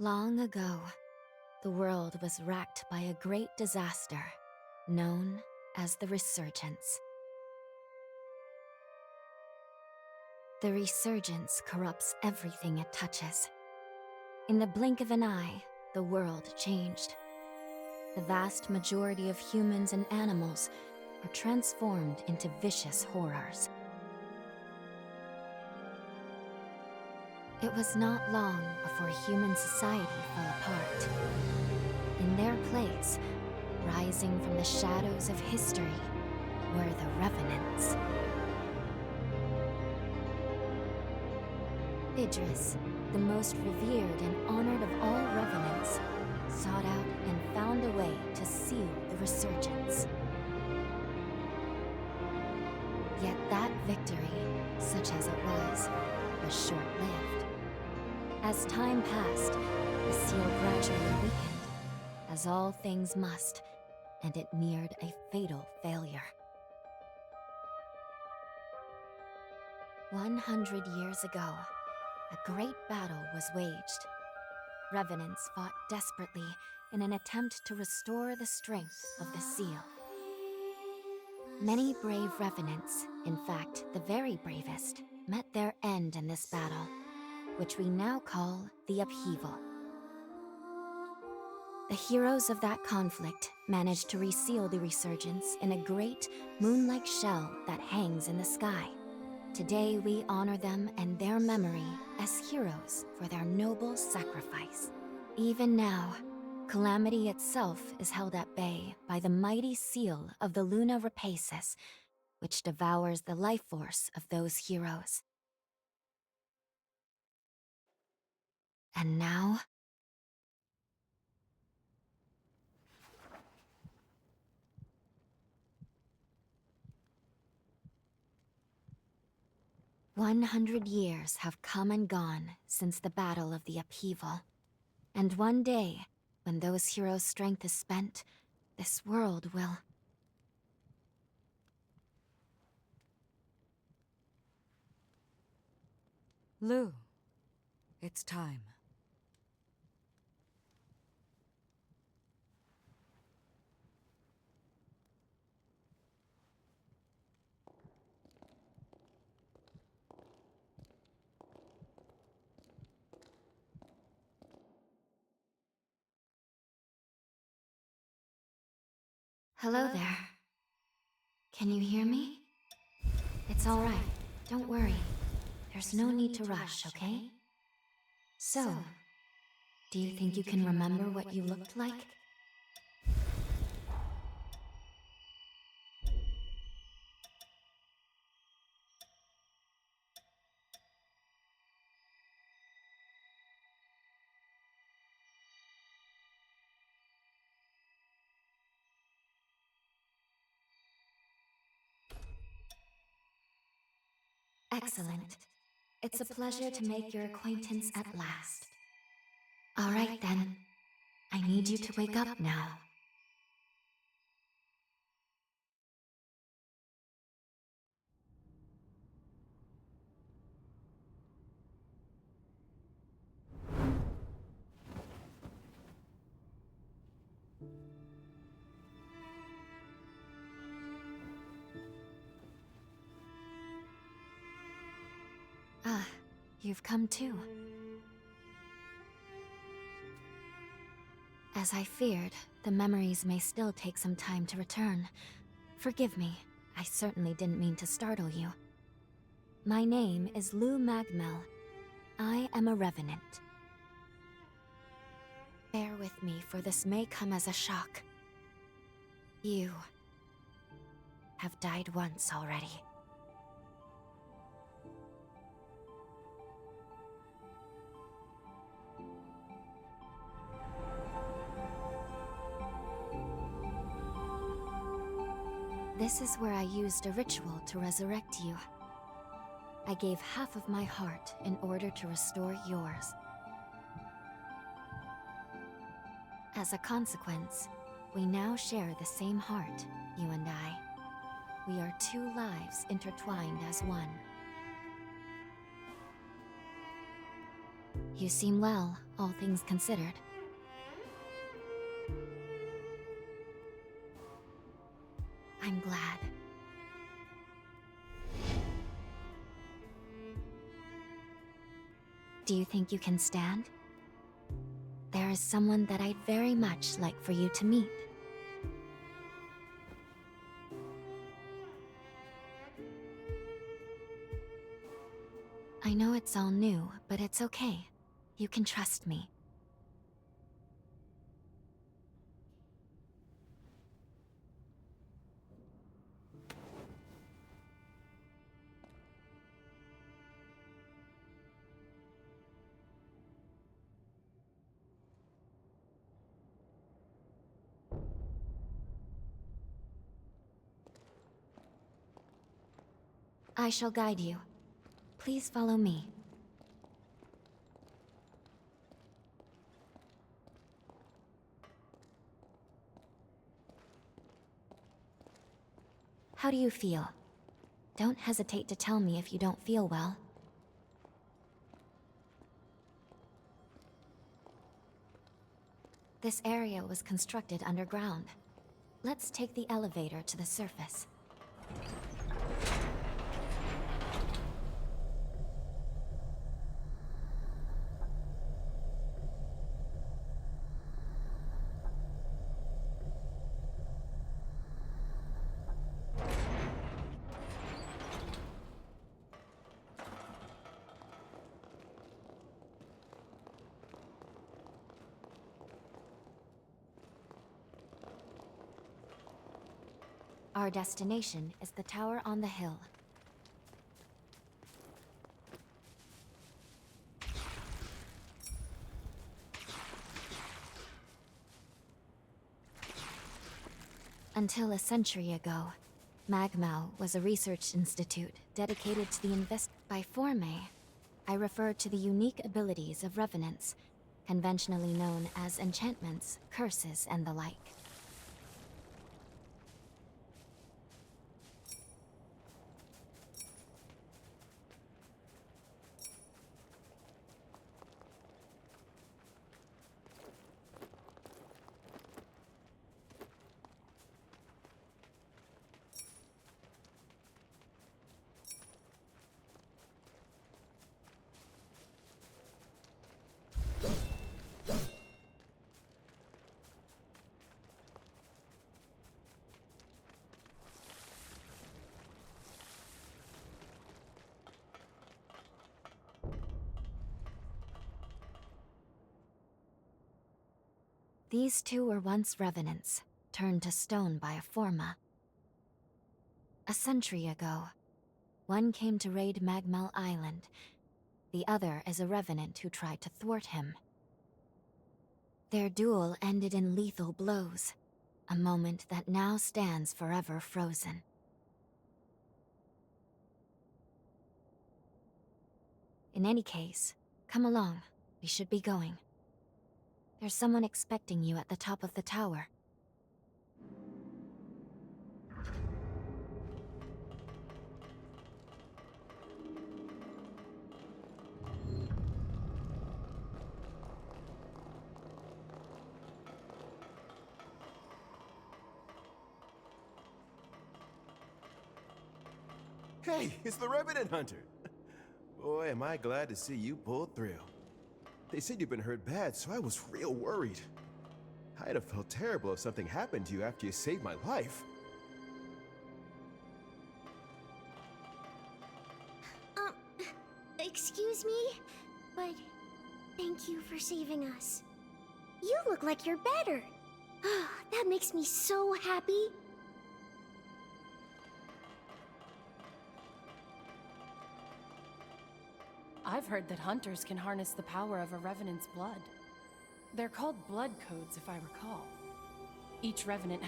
Long ago, the world was racked by a great disaster, known as the Resurgence. The Resurgence corrupts everything it touches. In the blink of an eye, the world changed. The vast majority of humans and animals were transformed into vicious horrors. It was not long before human society fell apart. In their place, rising from the shadows of history, were the Revenants. Idris, the most revered and honored of all Revenants, sought out and found a way to seal the Resurgence. Yet that victory, such as it was short-lived. As time passed, the seal gradually weakened, as all things must, and it neared a fatal failure. 100 years ago, a great battle was waged. Revenants fought desperately in an attempt to restore the strength of the seal. Many brave Revenants, in fact the very bravest, met their end in this battle, which we now call the Upheaval. The heroes of that conflict managed to reseal the Resurgence in a great, moon-like shell that hangs in the sky. Today we honor them and their memory as heroes for their noble sacrifice. Even now, Calamity itself is held at bay by the mighty seal of the Luna Rapaces, which devours the life force of those heroes. And now, "100 years have come and gone since the Battle of the Upheaval. And one day, when those heroes' strength is spent, this world will..." Lou, it's time. Hello there. Can you hear me? It's all right. Don't worry. There's no need to rush, okay? So, do you think you can remember what you looked like? Excellent. It's a pleasure to make your acquaintance at last. All right then. I need you to wake up now. Ah, you've come too. As I feared, the memories may still take some time to return. Forgive me, I certainly didn't mean to startle you. My name is Lou Magmel. I am a Revenant. Bear with me, for this may come as a shock. You have died once already. This is where I used a ritual to resurrect you. I gave half of my heart in order to restore yours. As a consequence, we now share the same heart, you and I. We are two lives intertwined as one. You seem well, all things considered. I'm glad. Do you think you can stand? There is someone that I'd very much like for you to meet. I know it's all new, but it's okay. You can trust me. I shall guide you. Please follow me. How do you feel? Don't hesitate to tell me if you don't feel well. This area was constructed underground. Let's take the elevator to the surface. Our destination is the tower on the hill. Until a century ago, Magmau was a research institute dedicated to the By forme, I refer to the unique abilities of revenants, conventionally known as enchantments, curses, and the like. These two were once revenants, turned to stone by a forma. A century ago, one came to raid Magmel Island. The other is a revenant who tried to thwart him. Their duel ended in lethal blows, a moment that now stands forever frozen. In any case, come along. We should be going. There's someone expecting you at the top of the tower. Hey, it's the Revenant Hunter! Boy, am I glad to see you pulled through. They said you've been hurt bad, so I was real worried. I'd have felt terrible if something happened to you after you saved my life. Excuse me? But thank you for saving us. You look like you're better. That makes me so happy. I've heard that hunters can harness the power of a revenant's blood. They're called blood codes, if I recall. Each revenant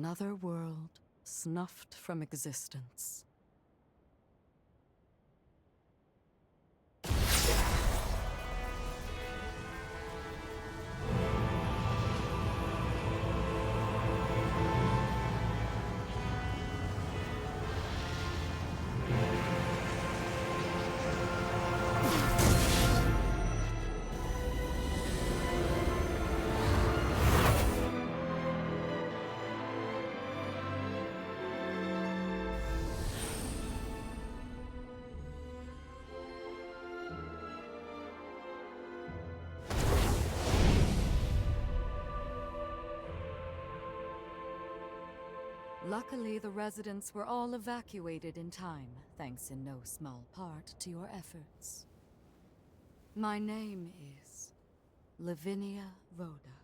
Another world snuffed from existence. Luckily, the residents were all evacuated in time, thanks in no small part to your efforts. My name is Lavinia Rhoda.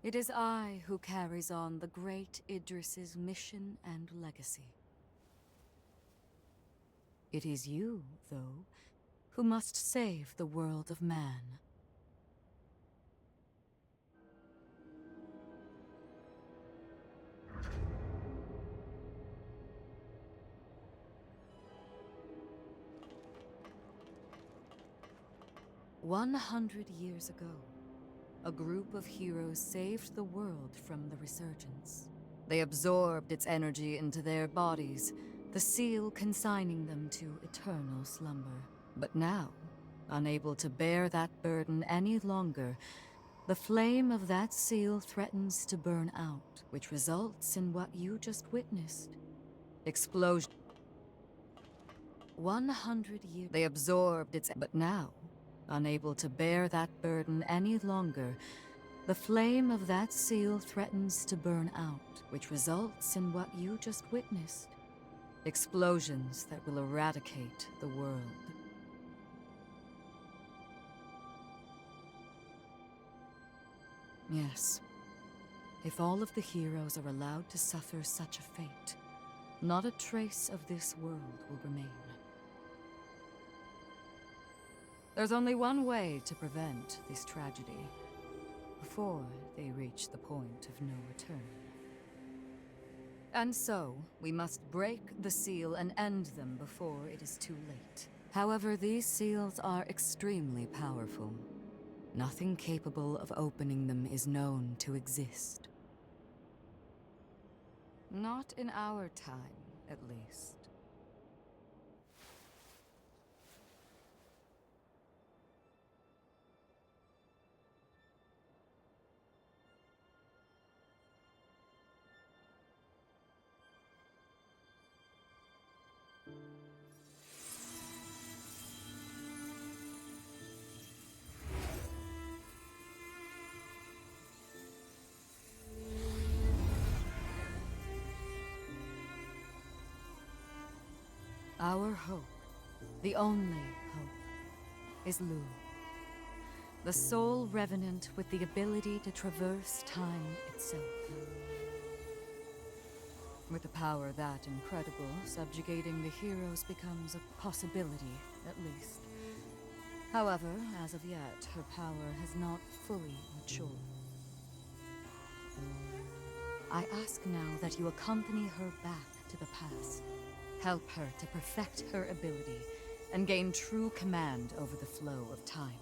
It is I who carries on the great Idris's mission and legacy. It is you, though, who must save the world of man. "100 years ago, a group of heroes saved the world from the resurgence. They absorbed its energy into their bodies, the seal consigning them to eternal slumber. But now, unable to bear that burden any longer, the flame of that seal threatens to burn out, which results in what you just witnessed. Explosion. 100 years. They absorbed its... But now, unable to bear that burden any longer, the flame of that seal threatens to burn out, which results in what you just witnessed. Explosions that will eradicate the world. Yes. If all of the heroes are allowed to suffer such a fate, not a trace of this world will remain. There's only one way to prevent this tragedy, before they reach the point of no return. And so, we must break the seal and end them before it is too late. However, these seals are extremely powerful. Nothing capable of opening them is known to exist. Not in our time, at least. Our hope, the only hope, is Lu. The sole revenant with the ability to traverse time itself. With a power that incredible, subjugating the heroes becomes a possibility, at least. However, as of yet, her power has not fully matured. I ask now that you accompany her back to the past. Help her to perfect her ability and gain true command over the flow of time.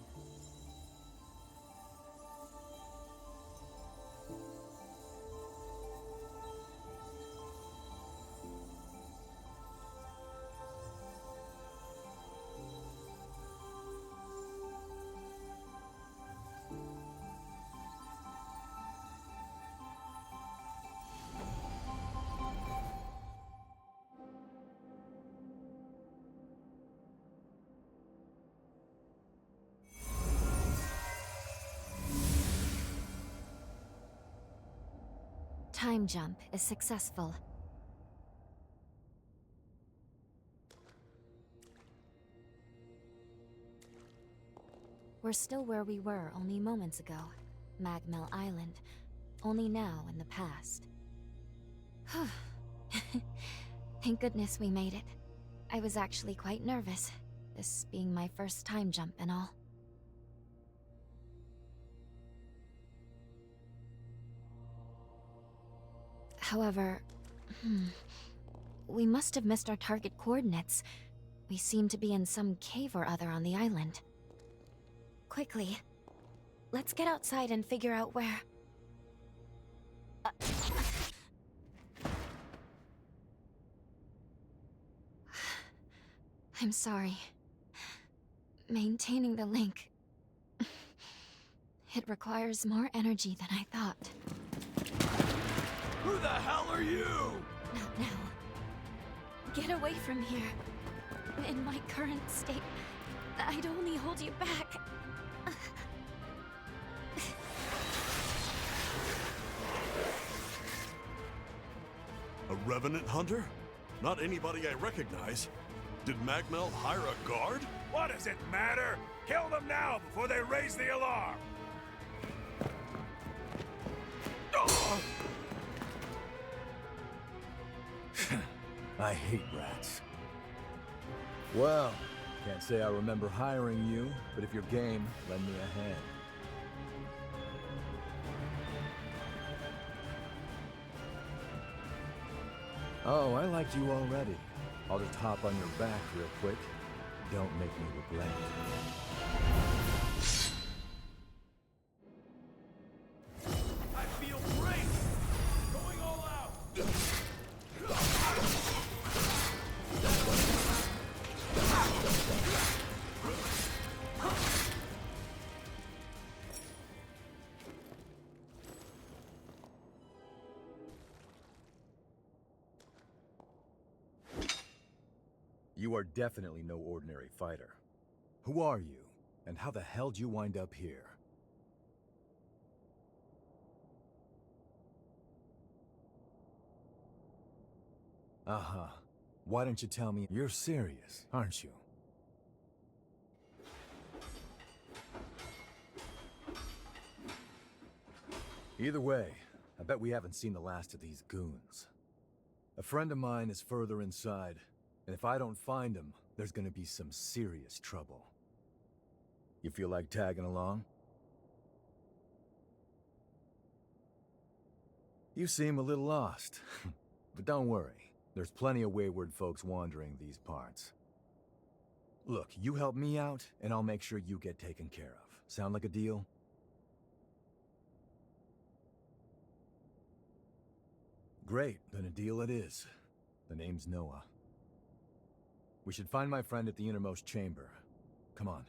Time jump is successful. We're still where we were only moments ago. Magmel Island, only now in the past. Thank goodness we made it. I was actually quite nervous, this being my first time jump and all. However, we must have missed our target coordinates. We seem to be in some cave or other on the island. Quickly, let's get outside and figure out where... I'm sorry. Maintaining the link... It requires more energy than I thought. Who the hell are you? Not now. Get away from here. In my current state, I'd only hold you back. A revenant hunter? Not anybody I recognize. Did Magmel hire a guard? What does it matter? Kill them now before they raise the alarm! I hate rats. Well, can't say I remember hiring you, but if you're game, lend me a hand. Oh, I liked you already. I'll just hop on your back real quick. Don't make me regret it. I feel great! Going all out! You are definitely no ordinary fighter. Who are you, and how the hell did you wind up here? Uh-huh. Why don't you tell me you're serious, aren't you? Either way, I bet we haven't seen the last of these goons. A friend of mine is further inside, and if I don't find him, there's gonna be some serious trouble. You feel like tagging along? You seem a little lost, but don't worry. There's plenty of wayward folks wandering these parts. Look, you help me out, and I'll make sure you get taken care of. Sound like a deal? Great, then a deal it is. The name's Noah. We should find my friend at the innermost chamber. Come on.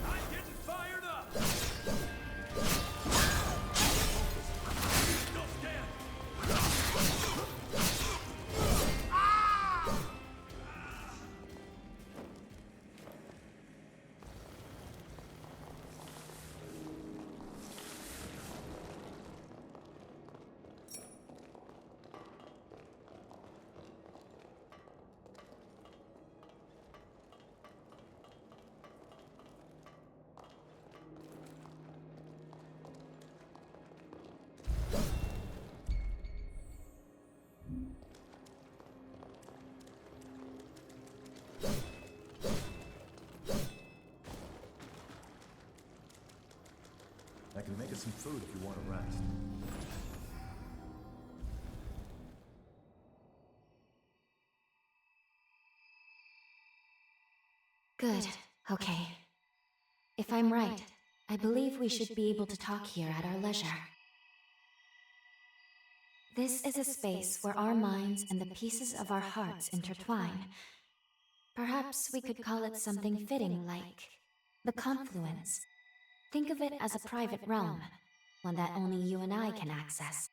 I'm getting fired up! Still stand! I can make us some food if you want to rest. Good. Okay. If I'm right, I believe we should be able to talk here at our leisure. This is a space where our minds and the pieces of our hearts intertwine. Perhaps we could call it something fitting like The confluence. Think of it as a private realm, one that only you and I can access.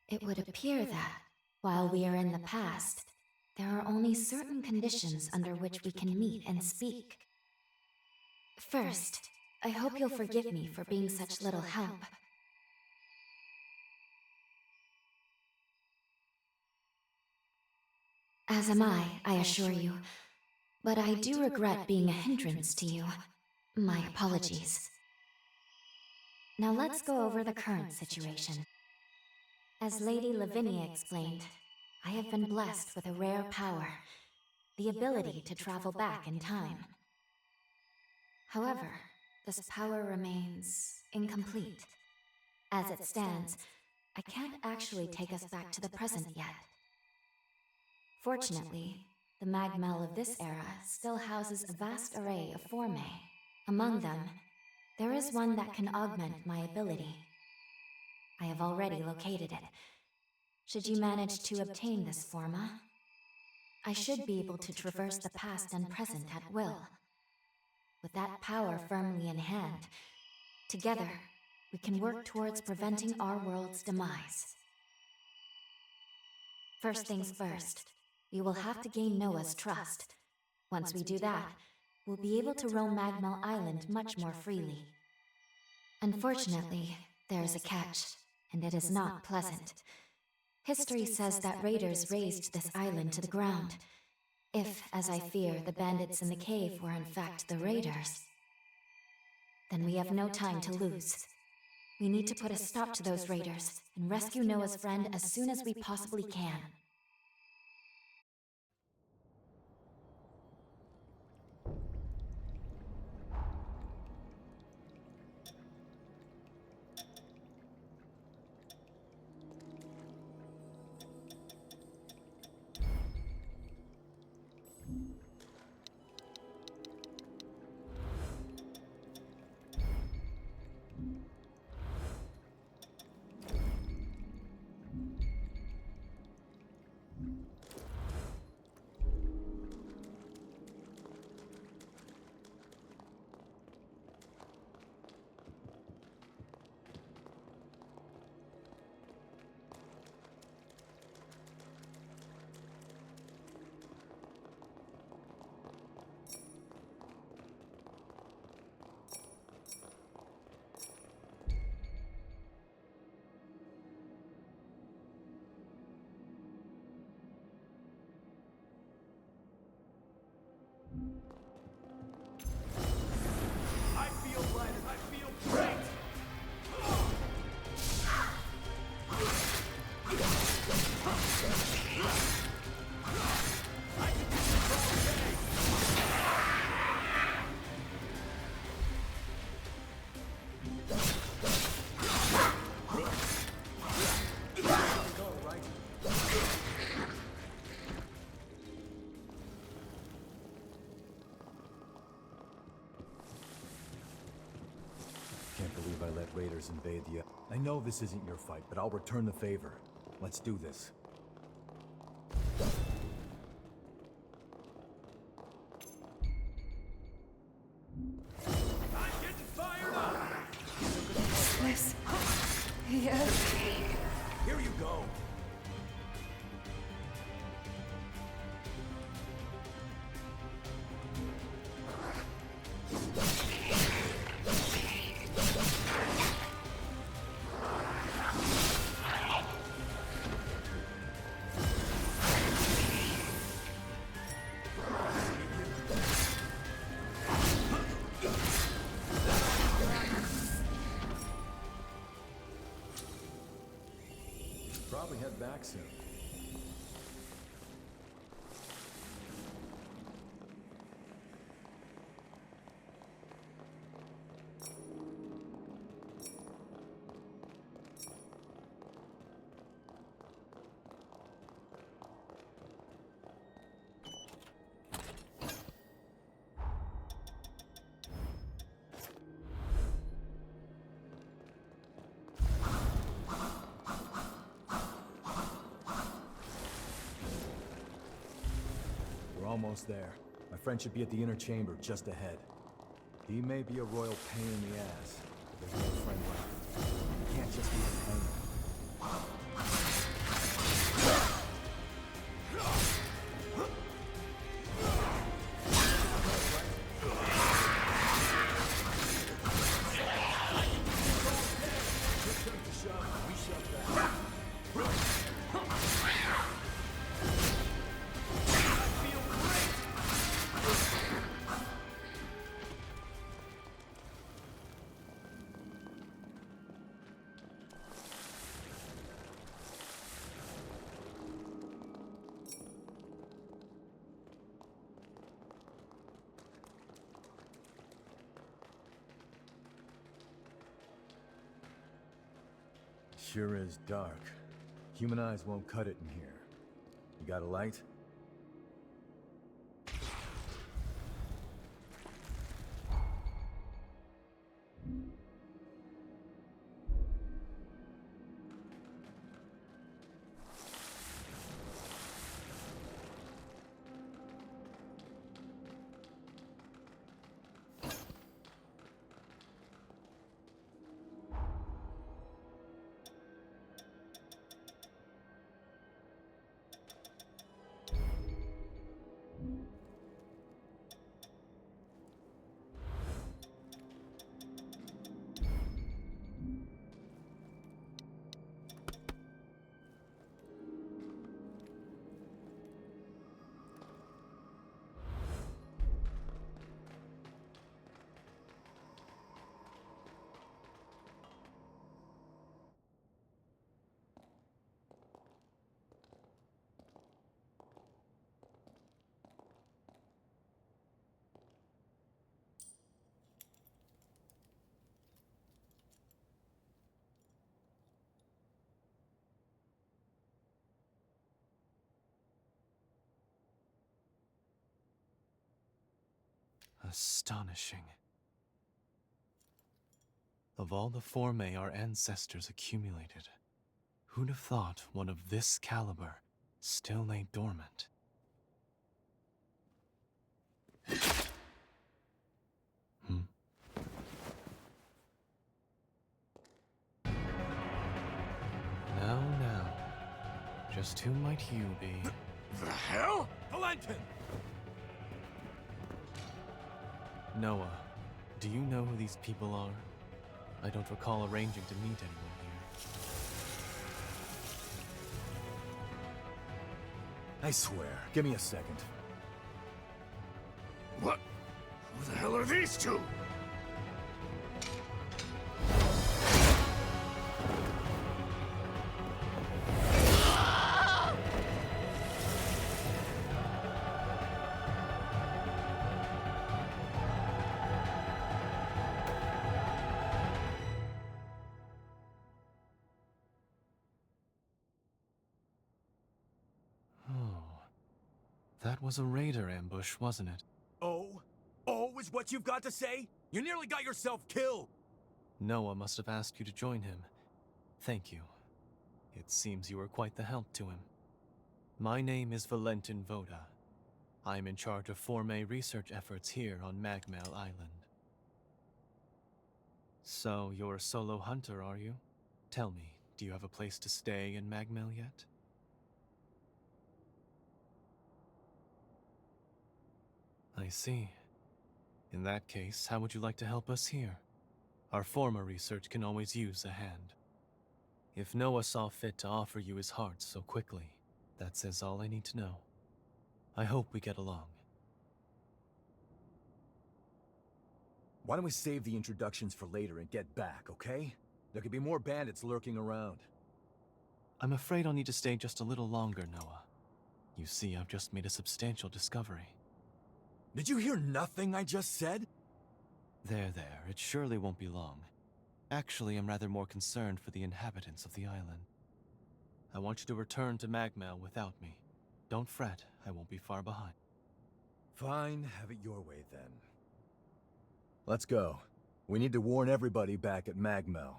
It would appear that, while we are in the past, there are only certain conditions under which we can meet and speak. First, I hope you'll forgive me for being such little help. As am I assure you. But I do regret being a hindrance to you. My apologies. Now let's go over the current situation. As Lady Lavinia explained, I have been blessed with a rare power, the ability to travel back in time. However, this power remains incomplete. As it stands, I can't actually take us back to the present yet. Fortunately, the Magmel of this era still houses a vast array of formae. Among them, there is one that can augment my ability. I have already located it. Should you manage to obtain this forma, I should be able to traverse the past and present at will. With that power firmly in hand, together, we can work towards preventing our world's demise. First things first, we will have to gain Noah's trust. Once we do that, we'll be able to roam Magmel Island much more freely. Unfortunately, there is a catch, and it is not pleasant. History says that raiders razed this island to the ground. If, as I fear, the bandits in the cave were in fact the raiders, then we have no time to lose. We need to put a stop to those raiders and rescue Noah's friend as soon as we possibly can. I feel light and I feel great! I can do this all day! Can't believe I let raiders invade the... I know this isn't your fight, but I'll return the favor. Let's do this. I'm getting fired up! Yes. Yes. Here you go! Probably head back soon. We're almost there. My friend should be at the inner chamber just ahead. He may be a royal pain in the ass, but there's no friend like him. You can't just leave him hanging. Sure is dark. Human eyes won't cut it in here. You got a light? Astonishing. Of all the formae our ancestors accumulated, who'd have thought one of this caliber still lay dormant? Now, just who might you be? The hell? Valentin! Noah, do you know who these people are? I don't recall arranging to meet anyone here. I swear. Give me a second. What? Who the hell are these two? That was a raider ambush, wasn't it? Oh? Oh is what you've got to say? You nearly got yourself killed! Noah must have asked you to join him. Thank you. It seems you were quite the help to him. My name is Valentin Voda. I'm in charge of Formae research efforts here on Magmel Island. So, you're a solo hunter, are you? Tell me, do you have a place to stay in Magmel yet? I see. In that case, how would you like to help us here? Our former research can always use a hand. If Noah saw fit to offer you his heart so quickly, that says all I need to know. I hope we get along. Why don't we save the introductions for later and get back, okay? There could be more bandits lurking around. I'm afraid I'll need to stay just a little longer, Noah. You see, I've just made a substantial discovery. Did you hear nothing I just said? There, it surely won't be long. Actually, I'm rather more concerned for the inhabitants of the island. I want you to return to Magmel without me. Don't fret, I won't be far behind. Fine, have it your way then. Let's go. We need to warn everybody back at Magmel.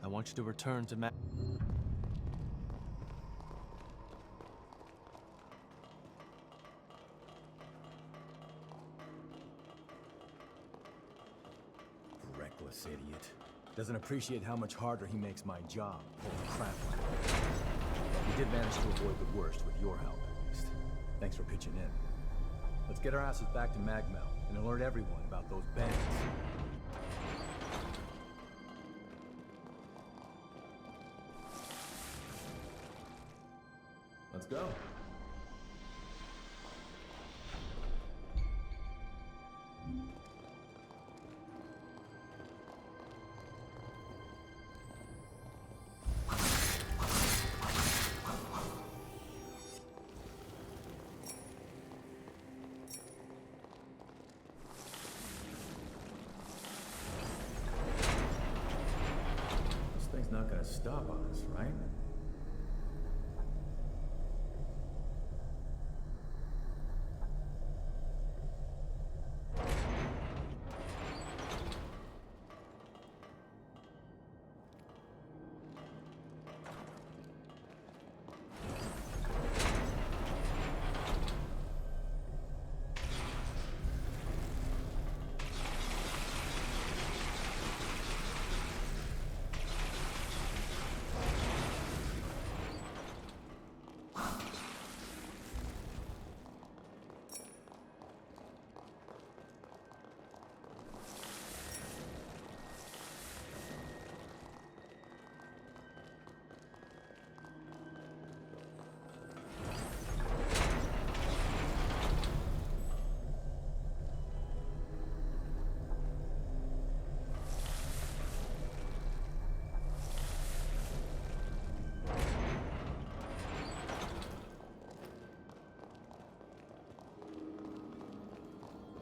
I want you to return to Doesn't appreciate how much harder he makes my job pulling crap like that. But we did manage to avoid the worst with your help, at least. Thanks for pitching in. Let's get our asses back to Magmel and alert everyone about those bandits. Let's go. This thing's not gonna stop us, right?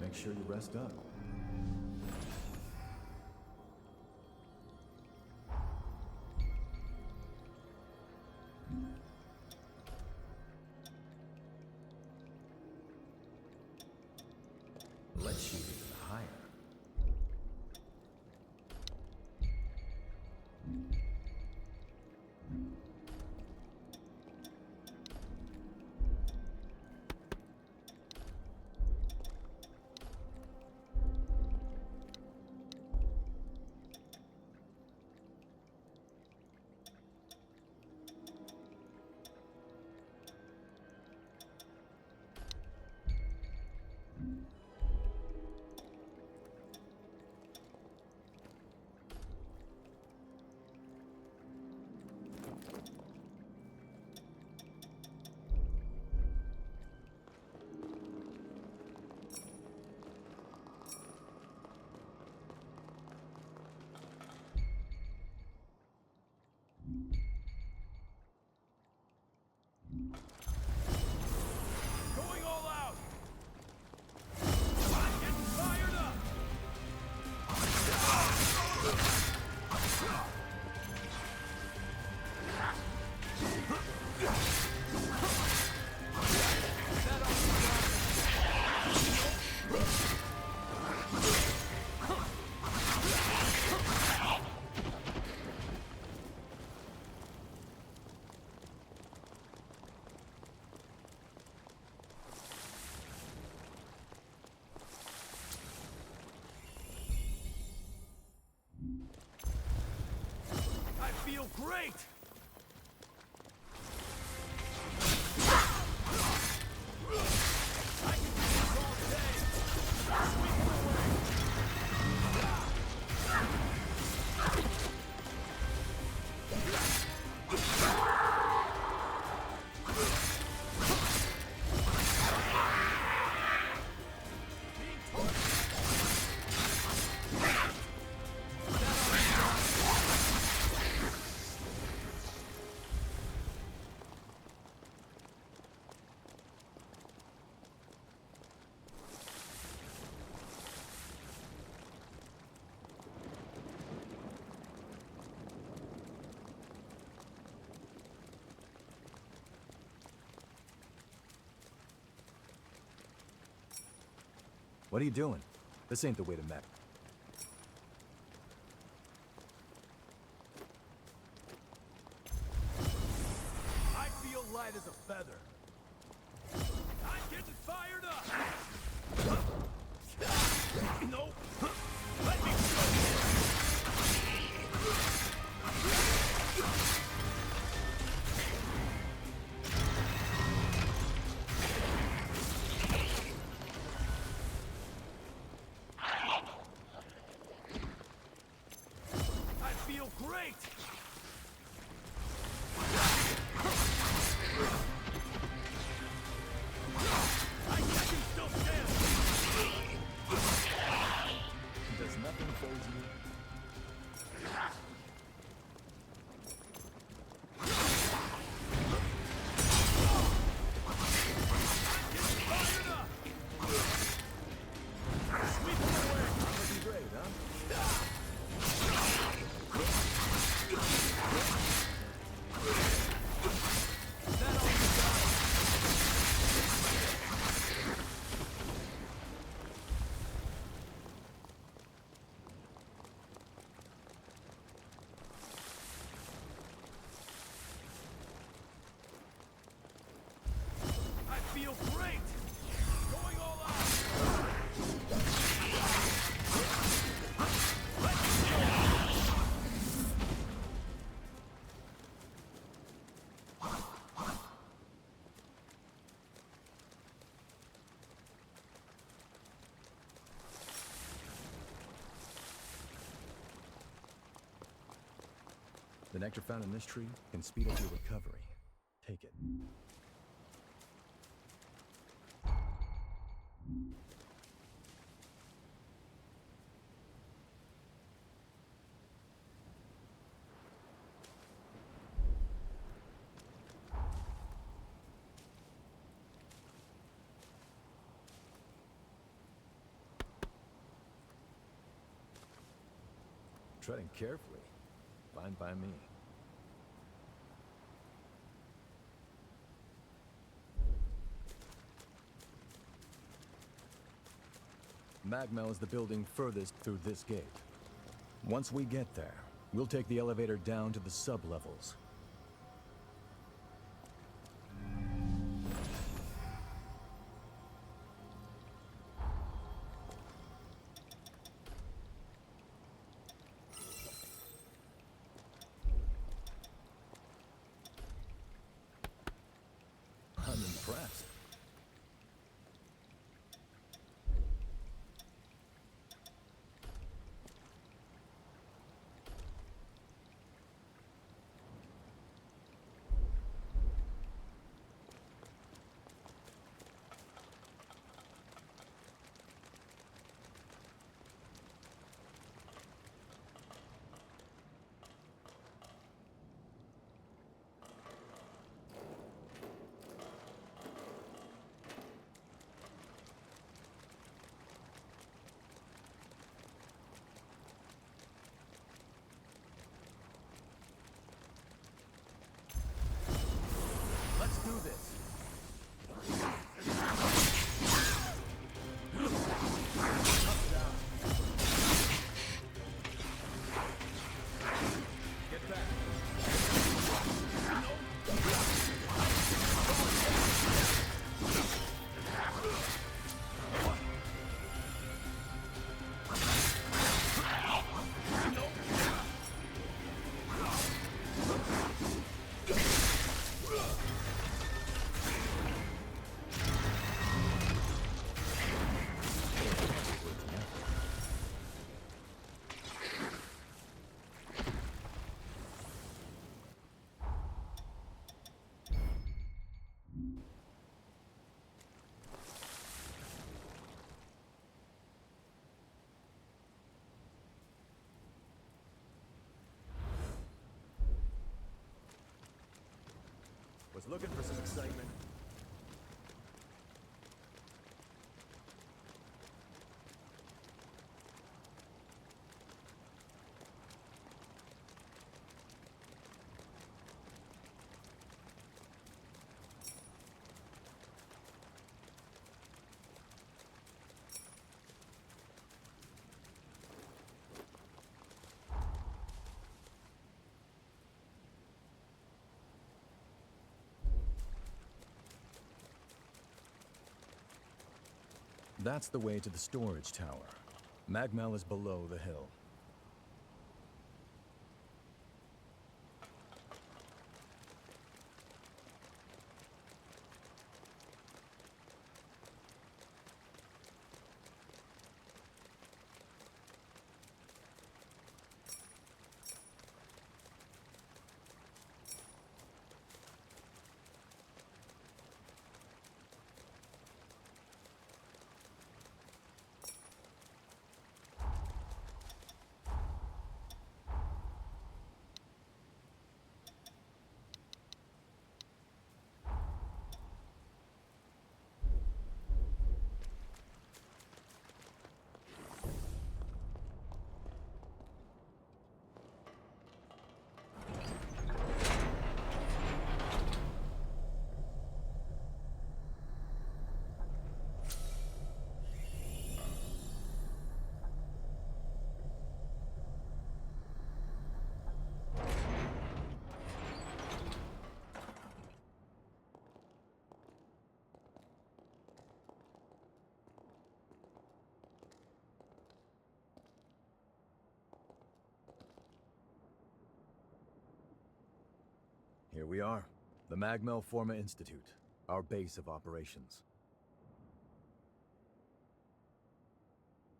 Make sure you rest up. Let's shoot even higher. Going all out! I'm getting fired up! I feel great! I can do this all day! Swing away! What are you doing? This ain't the way to Mech. I feel light as a feather. I'm getting fired up! Nope! Let me show you! The nectar found in this tree can speed up your recovery. Take it. Treading carefully. Fine by me. Magmel is the building furthest through this gate. Once we get there, we'll take the elevator down to the sub-levels. I'm impressed. Let's do this. Get back. Was looking for some excitement. That's the way to the storage tower. Magmel is below the hill. Here we are, the Magmel Forma Institute, our base of operations.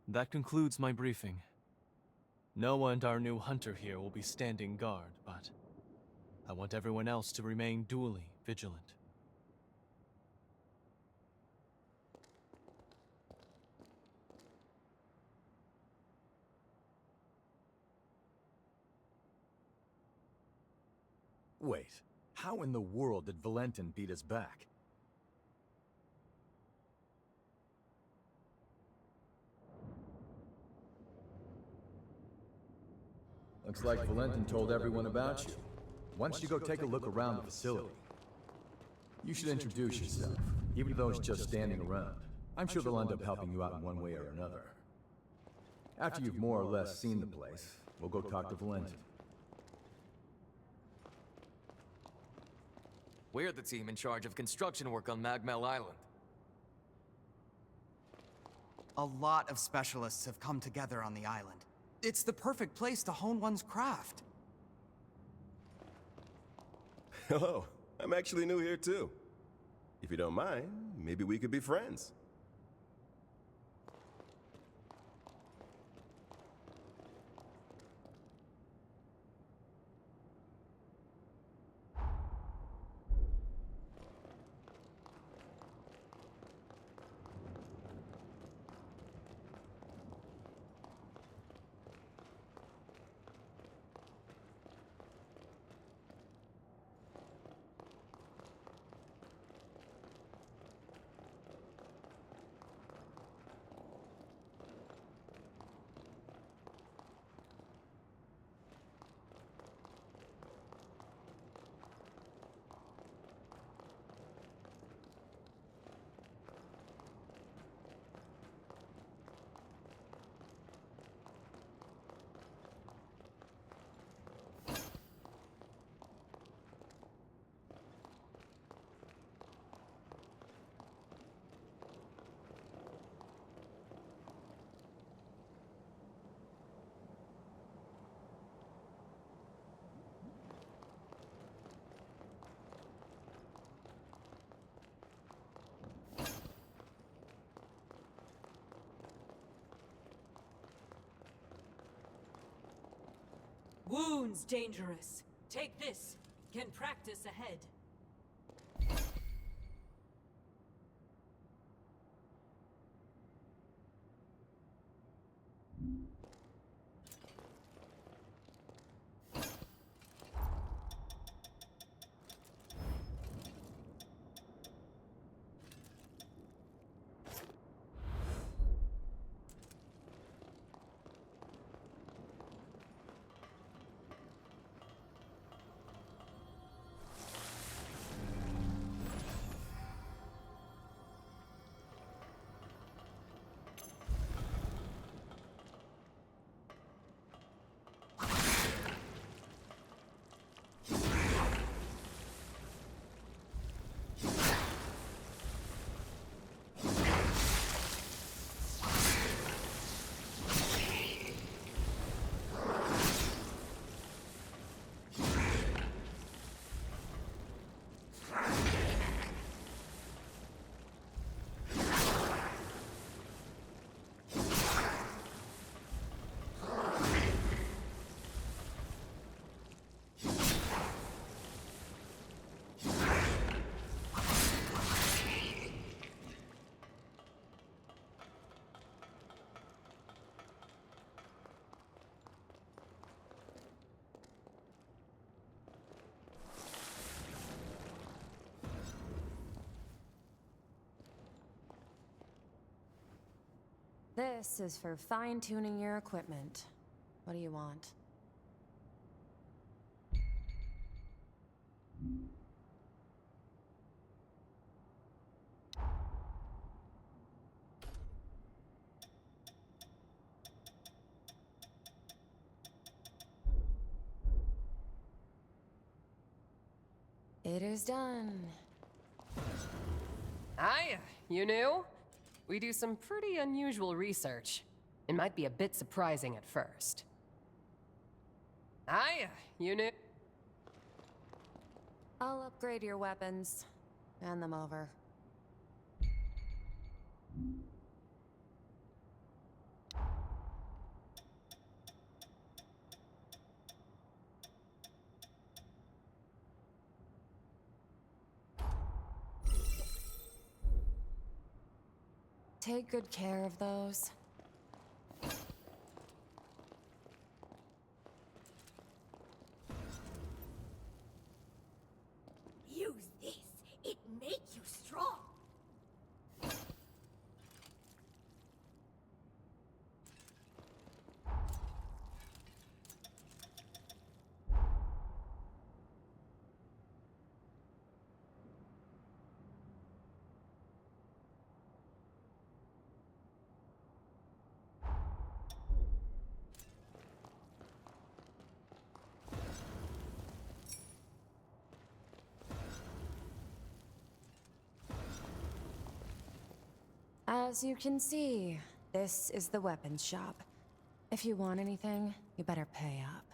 That concludes my briefing. Noah and our new hunter here will be standing guard, but I want everyone else to remain duly vigilant. Wait, how in the world did Valentin beat us back? Looks like Valentin told everyone about you. Why don't you go take a look around the facility? You should introduce yourself, even to those just standing around. I'm sure they'll end up helping you out in one way or another. After you've more or less seen the place, we'll go talk to Valentin. We're the team in charge of construction work on Magmel Island. A lot of specialists have come together on the island. It's the perfect place to hone one's craft. Hello, I'm actually new here too. If you don't mind, maybe we could be friends. Wounds dangerous. Take this. Can practice ahead. This is for fine-tuning your equipment. What do you want? It is done. Hiya, you new? We do some pretty unusual research. It might be a bit surprising at first. Hiya, you new? I'll upgrade your weapons. Hand them over. take good care of those. Use this. It make you strong. As you can see, this is the weapons shop. If you want anything, you better pay up.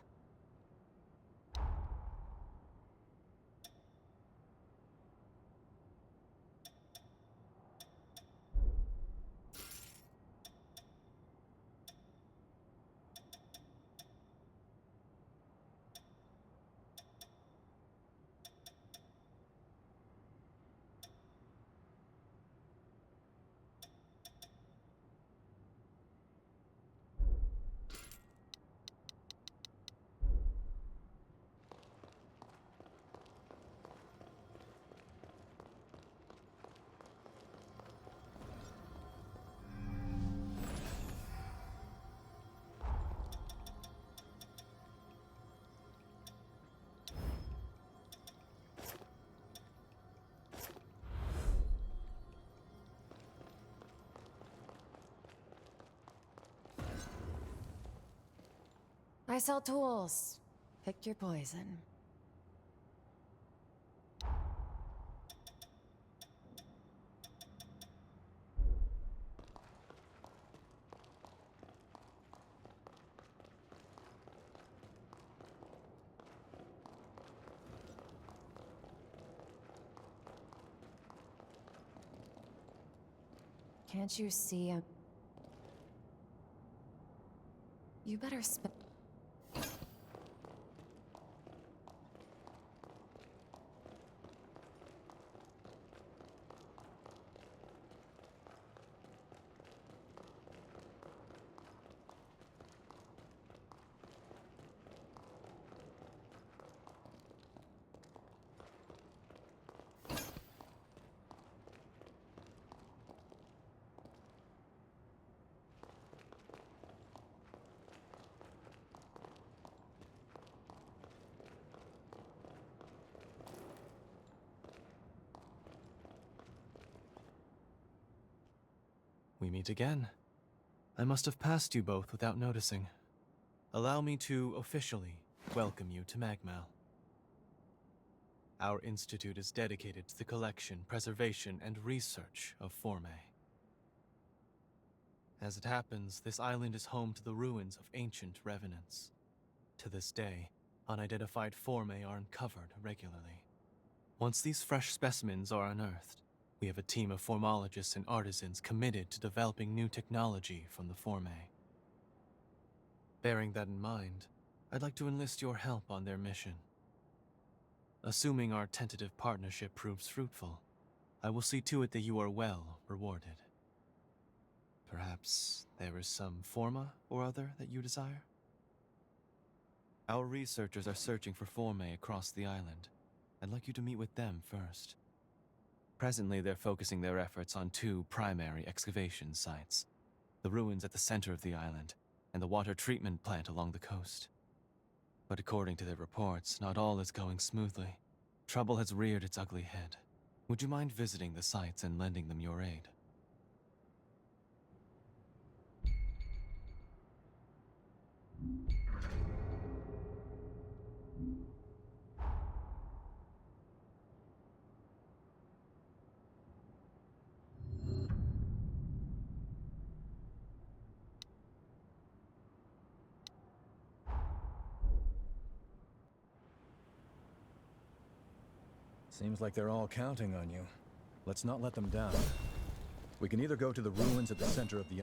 I sell tools. Pick your poison. Can't you see him? You better spend. We meet again. I must have passed you both without noticing. Allow me to officially welcome you to Magmal. Our institute is dedicated to the collection, preservation, and research of Forme. As it happens, this island is home to the ruins of ancient revenants. To this day, unidentified Forme are uncovered regularly. Once these fresh specimens are unearthed, we have a team of formologists and artisans committed to developing new technology from the Forme. Bearing that in mind, I'd like to enlist your help on their mission. Assuming our tentative partnership proves fruitful, I will see to it that you are well rewarded. Perhaps there is some forma or other that you desire? Our researchers are searching for Forme across the island. I'd like you to meet with them first. Presently, they're focusing their efforts on two primary excavation sites: the ruins at the center of the island, and the water treatment plant along the coast. But according to their reports, not all is going smoothly. Trouble has reared its ugly head. Would you mind visiting the sites and lending them your aid? Seems like they're all counting on you. Let's not let them down. We can either go to the ruins at the center of the...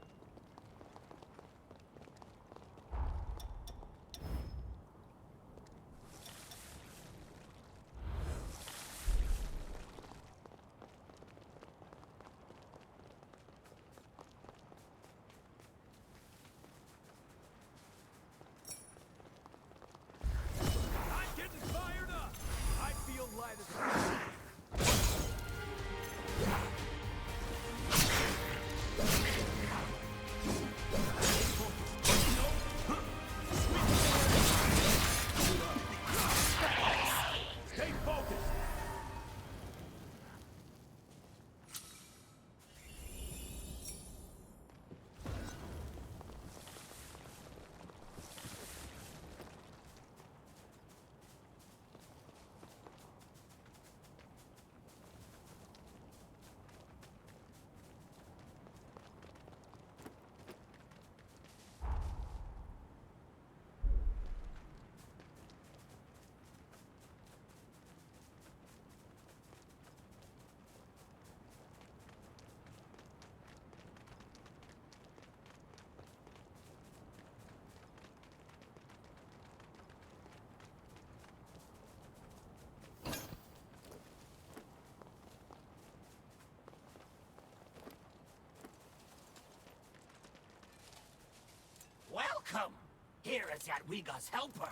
here as Jadwiga's helper.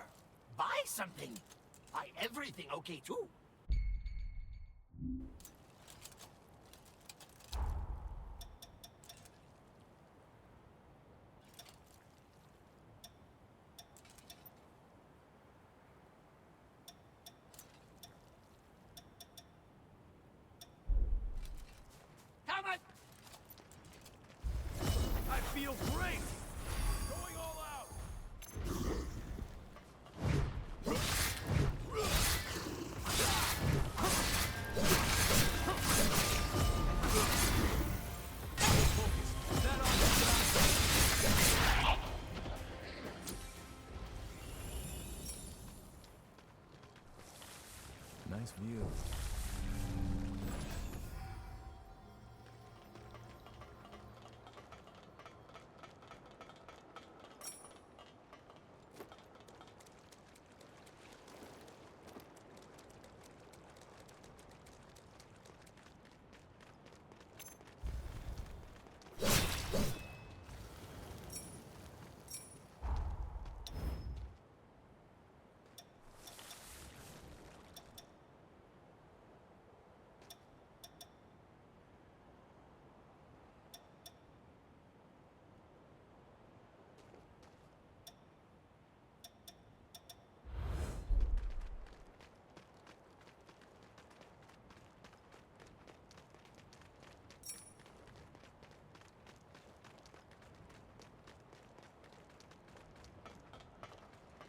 Buy something. Buy everything, okay, too. Come on! I feel great! Going all out! Nice view.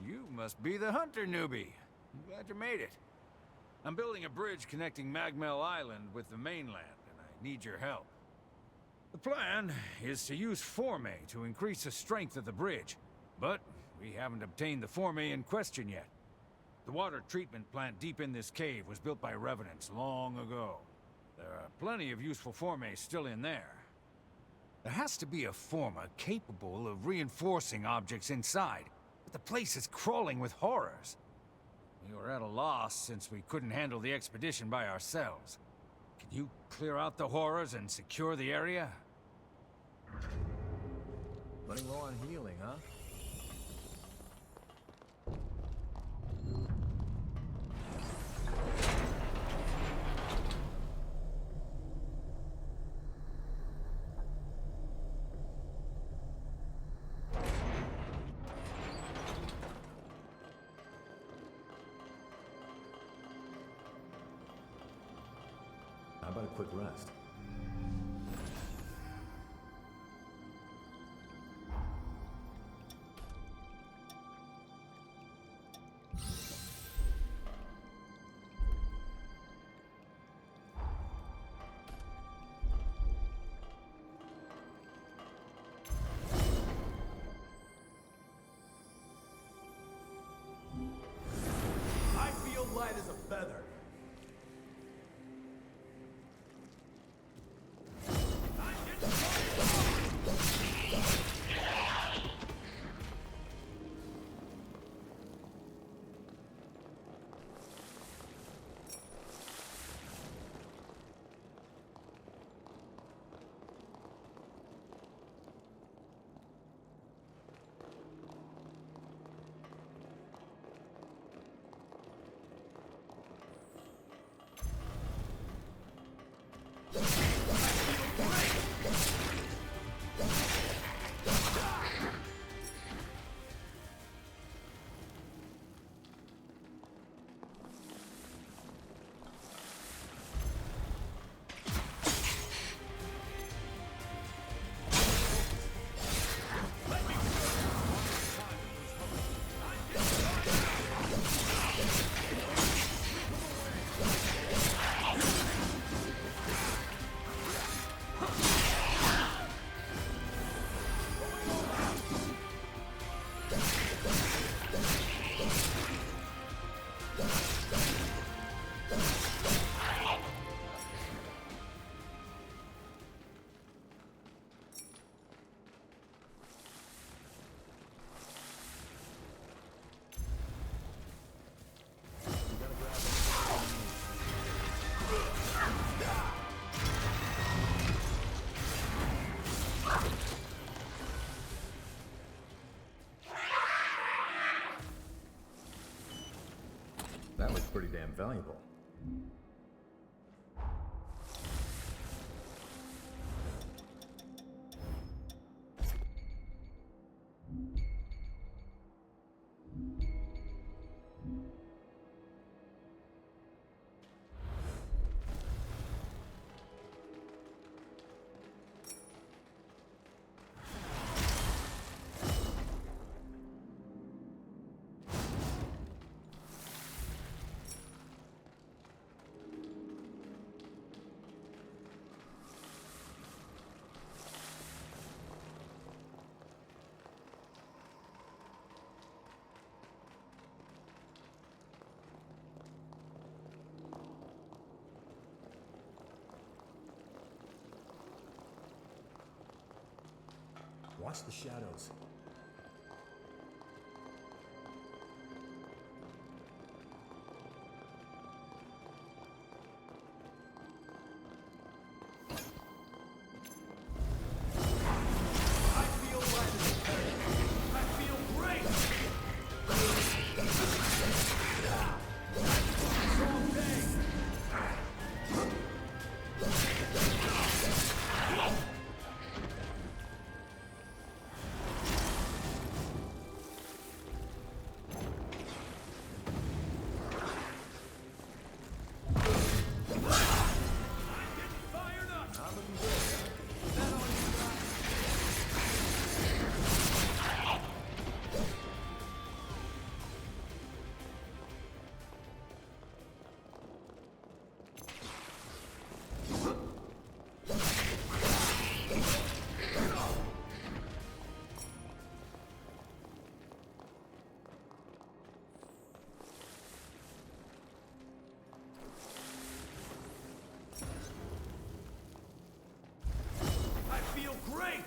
You must be the hunter newbie. I'm glad you made it. I'm building a bridge connecting Magmel Island with the mainland, and I need your help. The plan is to use Forme to increase the strength of the bridge, but we haven't obtained the Forme in question yet. The water treatment plant deep in this cave was built by Revenants long ago. There are plenty of useful Forme still in there. There has to be a Forma capable of reinforcing objects inside. The place is crawling with horrors. We were at a loss since we couldn't handle the expedition by ourselves. Can you clear out the horrors and secure the area? Running low on healing, huh? How about a quick rest? I feel light as a feather. pretty damn valuable. Watch the shadows. Great!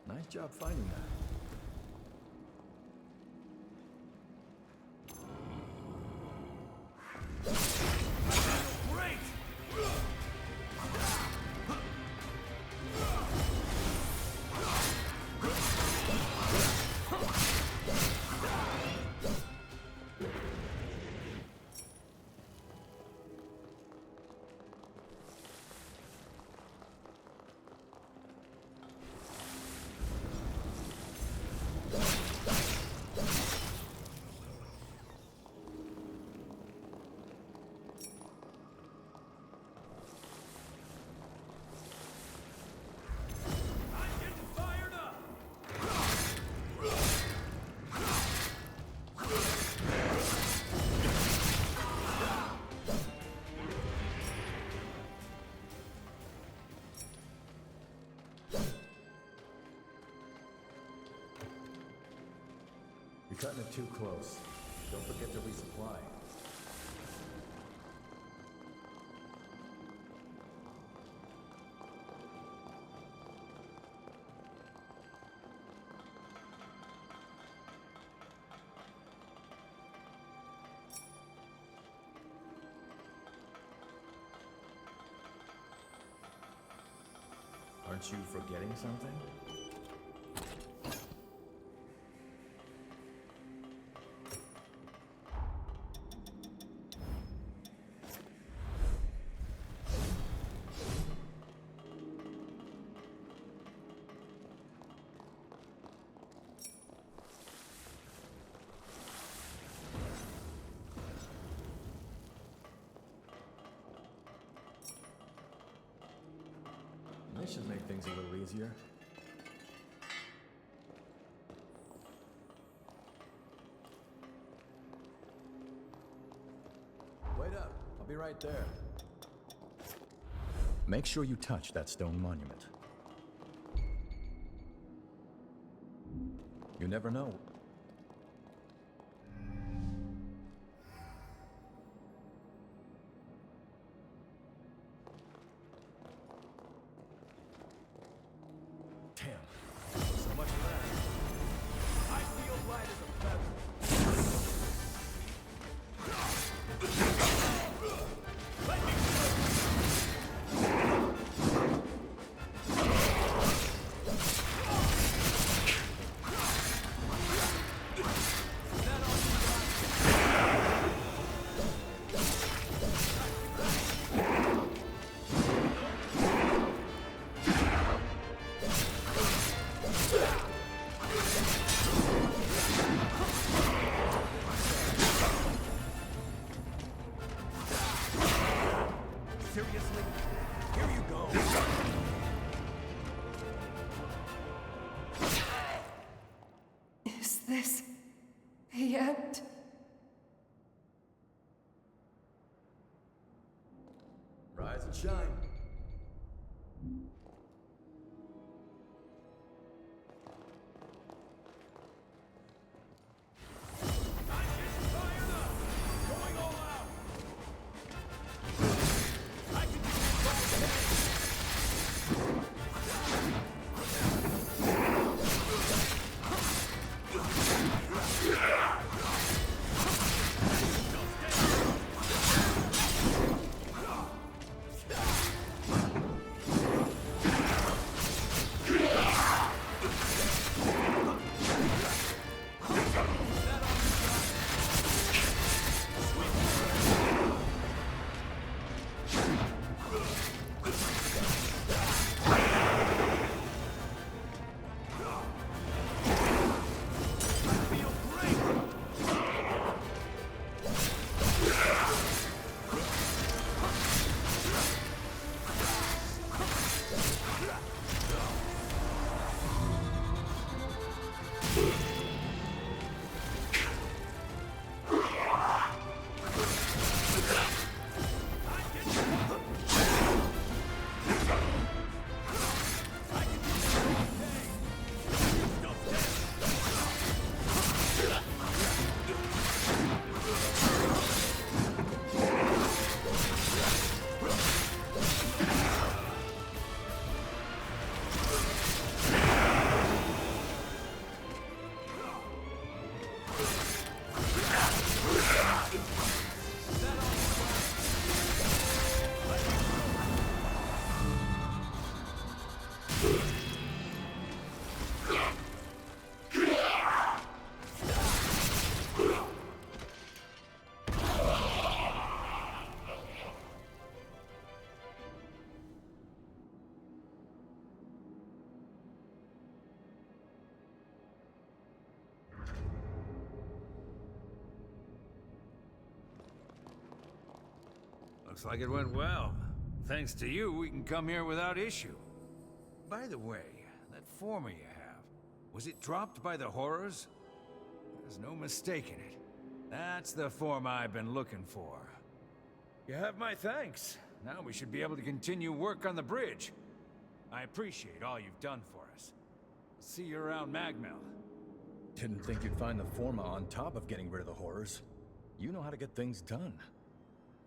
Nice job finding that. You're cutting it too close. Don't forget to resupply. Aren't you forgetting something? This should make things a little easier. Wait up. I'll be right there. Make sure you touch that stone monument. You never know. Damn. So much for that. I feel light as a feather. Let me seriously? Here you go. Is this the end? Rise and shine. Going all out. I can do this all day. Looks like it went well. Thanks to you, we can come here without issue. By the way, that former you have, was it dropped by the horrors? There's no mistaking it. That's the form I've been looking for. You have my thanks. Now we should be able to continue work on the bridge. I appreciate all you've done for us. See you around Magmel. Didn't think you'd find the Forma on top of getting rid of the horrors. You know how to get things done.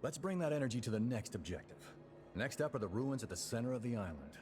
Let's bring that energy to the next objective. Next up are the ruins at the center of the island.